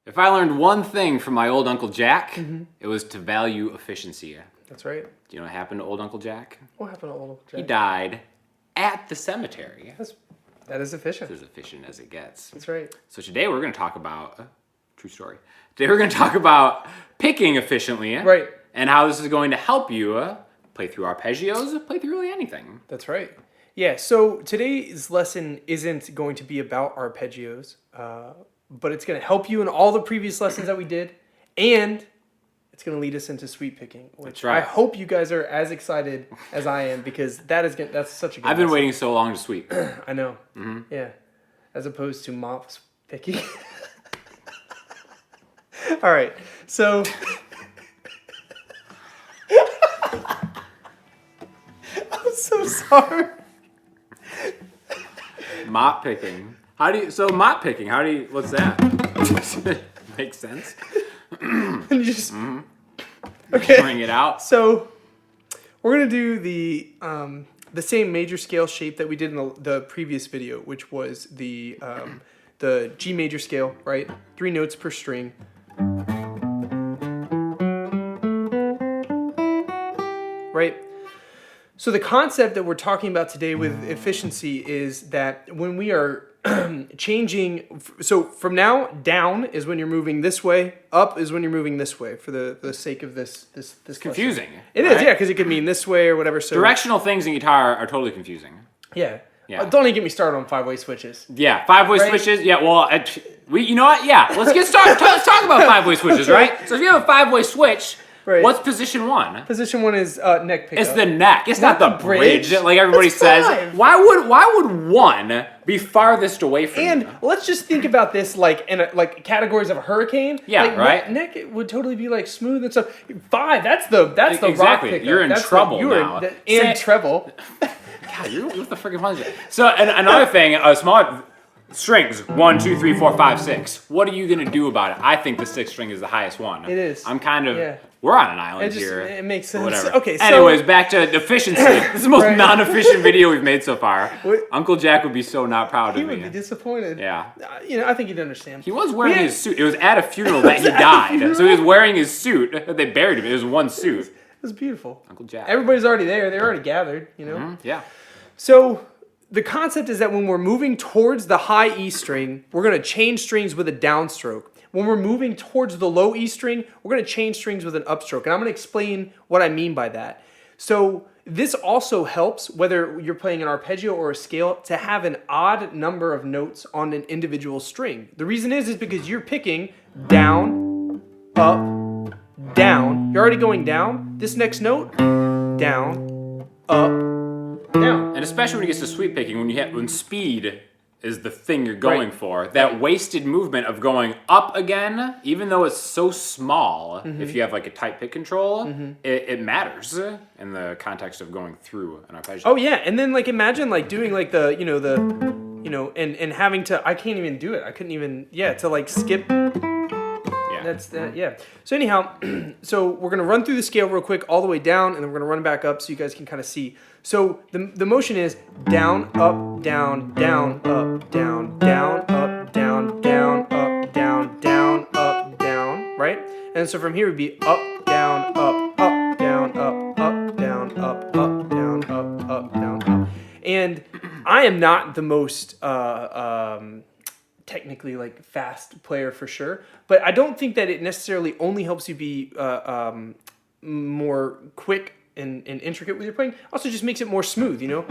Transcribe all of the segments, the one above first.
If I learned one thing from my old Uncle Jack, it was to value efficiency. That's right. Do you know what happened to old Uncle Jack? What happened to old Uncle Jack? He died at the cemetery. That is efficient. It's as efficient as it gets. That's right. So today we're going to talk about, true story. Today we're going to talk about picking efficiently. Right. And how this is going to help you play through arpeggios, play through really anything. That's right. Yeah, so today's lesson isn't going to be about arpeggios, but it's going to help you in all the previous lessons that we did, and it's going to lead us into sweep picking, which I hope you guys are as excited as I am, because that's such a good I've been lesson. waiting so long to sweep. I know. Yeah. As opposed to mop picking. All right. So I'm so sorry. Mop picking. What's that? Makes sense. And you just okay. Bring it out. So we're gonna do the same major scale shape that we did in the previous video, which was the G major scale, right? 3 notes per string. Right? So the concept that we're talking about today with efficiency is that when we are changing, so from now, down is when you're moving this way, up is when you're moving this way, for the sake of this Confusing. lesson. It is, yeah, because it could mean this way or whatever. So Directional things in guitar are totally confusing. Yeah. Yeah. Don't even get me started on 5-way switches. Yeah, 5-way switches. Yeah, well, you know what? Yeah, let's get started. Let's talk about 5-way switches, right? So if you have a 5-way switch, what's position 1? Position 1 is neck pickup. It's the neck. It's not the bridge, like everybody says. 5. Why would 1 be farthest away from you? And let's just think about this like in like categories of a hurricane. Yeah, like, right. Neck it would totally be like smooth and stuff. 5. That's the Exactly. rock pickup. You're in trouble now. In treble. God, you're with the freaking punch. So, and another thing, smaller strings, 1, 2, 3, 4, 5, 6. What are you gonna do about it? I think the 6th string is the highest one. It is. I'm kind of. We're on an island here. It makes sense. Whatever. Okay. So, anyways, back to efficiency. This is the most non-efficient video we've made so far. Uncle Jack would be so not proud of me. He would be disappointed. Yeah. I think he'd understand. He was wearing his suit. It was at a funeral that he died. So he was wearing his suit. They buried him. It was one suit. It was beautiful. Uncle Jack. Everybody's already there. They're already gathered, you know? Mm-hmm. Yeah. So the concept is that when we're moving towards the high E string, we're going to change strings with a downstroke. When we're moving towards the low E string, we're going to change strings with an upstroke. And I'm going to explain what I mean by that. So this also helps, whether you're playing an arpeggio or a scale, to have an odd number of notes on an individual string. The reason is because you're picking down, up, down. You're already going down. This next note, down, up, down. And especially when it gets to sweep picking, when speed is the thing you're going for, that wasted movement of going up again, even though it's so small, if you have like a tight pick control, it matters in the context of going through an arpeggio. Oh yeah, and then like imagine like doing like and having to, I can't even do it. I couldn't even, to like skip. That's that, yeah. So anyhow, so we're going to run through the scale real quick all the way down, and then we're going to run back up so you guys can kind of see. So the motion is down, up, down, down, up, down, down, up, down, down, up, down, down, up, down, right? And so from here it would be up, down, up, up, down, up, up, down, up, up, down, up, down, up. And I am not the most technically like fast player for sure, but I don't think that it necessarily only helps you be more quick and intricate with your playing. Also just makes it more smooth, you know?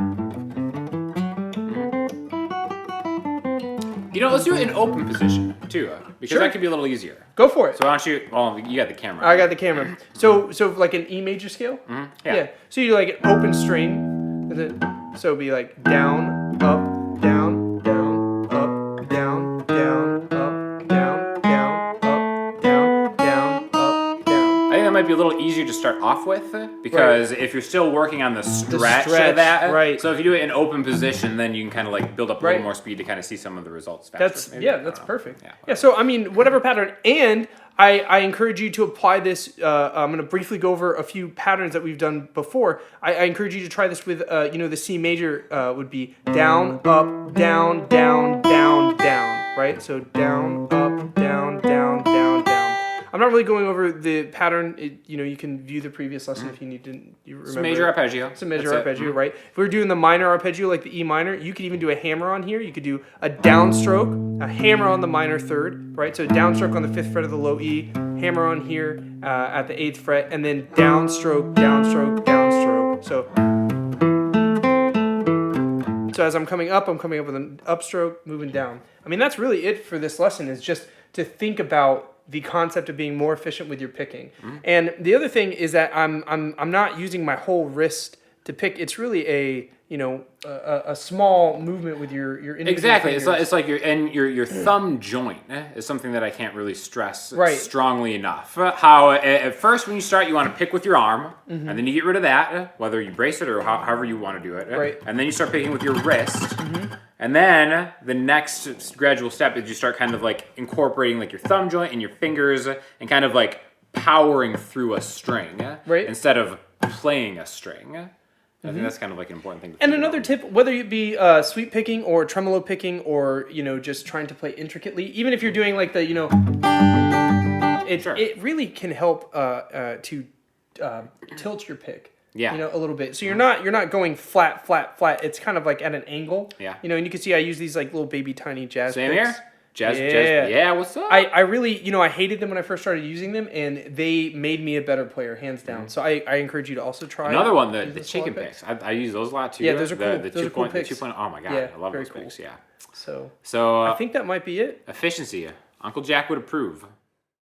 Let's do it in open position too, because that could be a litso easier. Go for it. So why don't you, you got the camera. I got the camera. So like an E major scale? Yeah. So you do like an open string, so it'd be like down, up, down, down, up, down, down, up, down, down, up, down, down, up, down. I think that might be a little easier to start off with, because if you're still working on the stretch of that, right. So if you do it in open position, then you can kind of like build up a little more speed to kind of see some of the results faster. That's perfect. Yeah, so I mean, whatever pattern, and I encourage you to apply this. I'm going to briefly go over a few patterns that we've done before. I encourage you to try this with, the C major would be down, up, down, down, down, down, right? So down, up, down, down, down. I'm not really going over the pattern. You can view the previous lesson if you need to. You remember. It's a major arpeggio. It's a major arpeggio, right? If we're doing the minor arpeggio like the E minor, you could even do a hammer on here. You could do a downstroke, a hammer on the minor third, right? So downstroke on the 5th fret of the low E, hammer on here at the 8th fret, and then downstroke, downstroke, downstroke. So as I'm coming up with an upstroke, moving down. I mean, that's really it for this lesson, is just to think about the concept of being more efficient with your picking. And the other thing is that I'm not using my whole wrist to pick. It's really a small movement with your individual Exactly. fingers. It's like your thumb joint is something that I can't really stress strongly enough. How at first when you start, you want to pick with your arm, and then you get rid of that, whether you brace it or however you want to do it. Right. And then you start picking with your wrist. And then the next gradual step is you start kind of like incorporating like your thumb joint and your fingers and kind of like powering through a string, instead of playing a string. I think that's kind of like an important thing to And think another about. tip, whether it be sweep picking or tremolo picking or, just trying to play intricately, even if you're doing like the, it really can help to tilt your pick. Yeah. A little bit. So you're not going flat, flat, flat. It's kind of like at an angle. Yeah. And you can see I use these like little baby tiny jazz Same picks. here. Jazz, Yeah. yeah, what's up? I really, I hated them when I first started using them, and they made me a better player, hands down. So I encourage you to also try. Another one, the these chicken slot picks. I use those a lot too. Yeah, those are cool. The Those are 2 cool point, picks. the 2 point. Oh my god, Yeah, I love very those cool. picks. Yeah. So So I think that might be it. efficiency. Uncle Jack would approve.